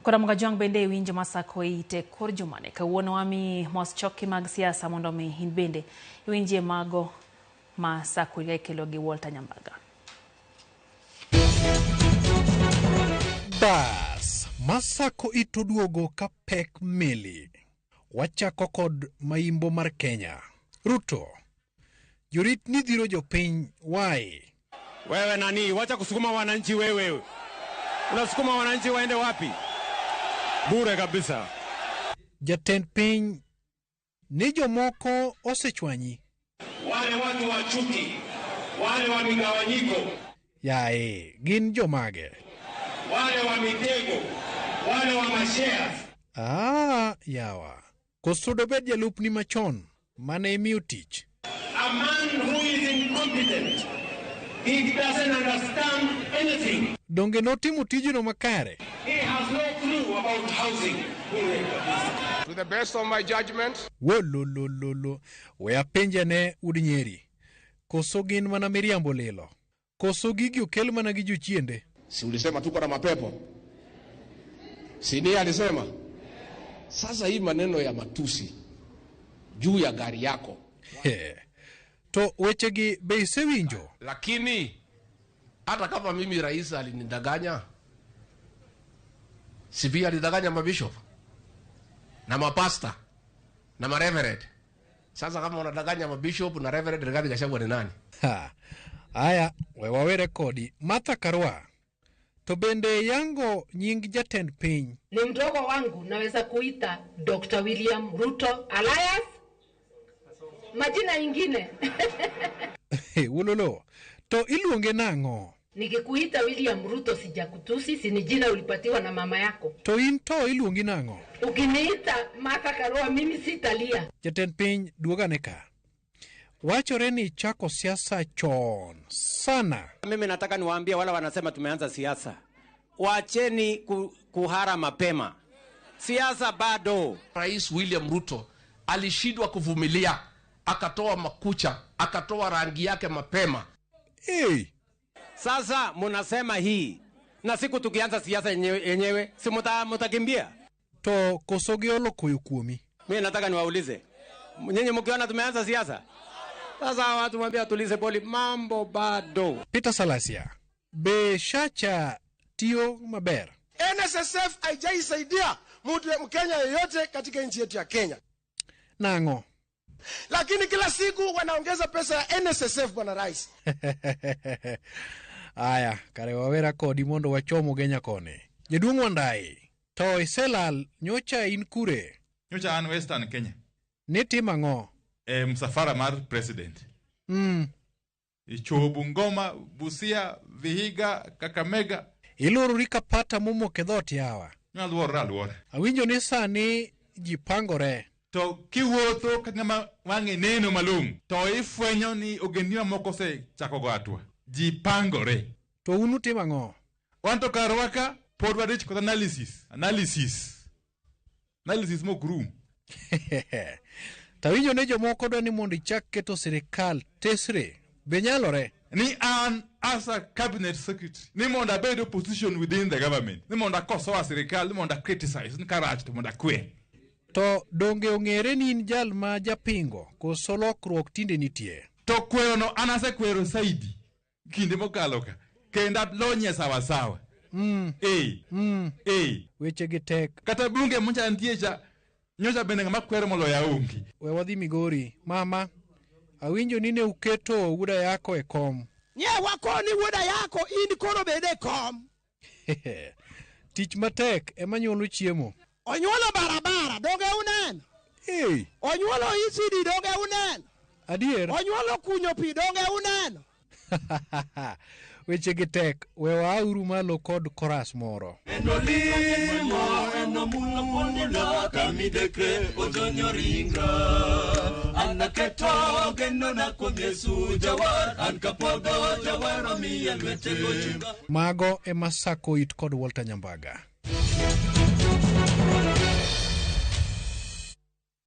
Kora jong bende winjo masako ite kor jumane kawuono wami mos choki mag siasa mondo mi hin bende winje mago masako kelo gi Walter Nyambaga. Bas masako ito duogo ka pek meli. Wachako kod maimbo mar Kenya. Ruto jurit ni dhiro jopiny why? Wewe nani? Wacha kusukuma wananchi wewe. Unasukuma wananchi waende wapi? Bure kabisa. Jatend piny ni jomoko osechwanyi. Wale watu wa chuki, wale wa migawanyiko. Yae, gin jomage. Wale wa mitego, wale wa mashares. Yawa. Kosodo bed jalup ni machon, mane imiyo tich. A man who is incompetent. He doesn't understand anything. Donge notimo tijino makare. He has no clue about housing. To the best of my judgment. Wololololo. We apenja ne udinyeri. Koso gin mana miriambo lelo. Koso gigi okel mana gi jochiende. Si ulisema tuko na mapepo? Si ndiye alisema? Sasa hii maneno ya matusi juu ya gari yako. To wechegi be isewinjo. Lakini hata kama mimi rais alinidanganya, si pia alidanganya mabishop na mapasta na mareverend. Sasa kama unadanganya mabishop na reverend, Rigathi Gachagua ni nani? Aya, wewawere kodi. Martha Karua, to bende yango nying jatend piny. Ni mdogo wangu, naweza kuita Dr. William Ruto alias majina ingine. Wololo, to iluonge nango? Nikikuita William Ruto sijakutusi, si ni jina ulipatiwa na mama yako. To in to iluongi nango? Ukiniita Martha Karua mimi sitalia. Jatend piny duogane ka. Wachore ni chako siasa chon sana. Mimi nataka niwaambie wala wanasema tumeanza siasa. Wacheni kuhara mapema. Siasa bado. Rais William Ruto alishindwa kuvumilia, akatoa makucha, akatoa rangi yake mapema. Sasa munasema hii. Na siku tukianza siasa yenyewe, si mutakimbia? To kosogi olo koyo kuomi. Mimi nataka niwaulize. Nyinyi mkiona tumeanza siasa? Sasa watu mwambia tulize poli, mambo bado. Peter Salasia, be shacha tio maber. NSSF haijaisaidia Mkenya yeyote katika nchi yetu ya Kenya. Nango. Lakini kila siku wanaongeza pesa ya NSSF bwana rais. Aya, kare wawera kodi mondo wachomo genya kone. Jaduong' Wandai, to iselal nyocha in kure? Nyocha an Western Kenya. Nitima ngo? Msafara mar president. Ichobu Ngoma, Busia, Vihiga, Kakamega. Iluru pata mumo kedhot yawa. Alwor. Awinjo ni sani jipangore. To kiwuotho kama wange neno malum. To ifwenyo ni ogeniwa moko se chako go atua. Jipangore. To unu tima ngo? Wanto karwaka pod wadich kod analysis mokrum. Tawinjo ne jomoko dwa ni mondo ichak keto sirikal tesre. Benyalore. Ni an as a cabinet secretary. Ni monda bedo position within the government. Ni monda kosoa sirikal, ni monda criticize, ni karach, ni monda kwe. To donge ong'ere ni in jal ma japingo koso lokruok tinde nitie? To kwero no anase kwero saidi. Kinde mokalo ka. Kenda lonye sawa. Weche gi tek. Kata bunge muncha antiecha nyocha bende ngama kwero molo ya ungi. We wadhi Migori. Mama, awinjo ni ne uketo wuda yako e kom. Nye wako ni wuda yako in koro bede kom. Tich matek ema nyuolo chiemo. Onyuolo barabara, doge unen. Onyuolo ECD, doge unen. Adier. Onyuolo kunyo pi, doge unen. Weche gi tek, we wauru malo kod koras moro. Enolimo, enomula kamidekre, ojonyo ringa. Anaketo geno na kongesu jawar, ankapodo jawar omiye lwete gochunga. Mago e masako it kod Walter Nyambaga.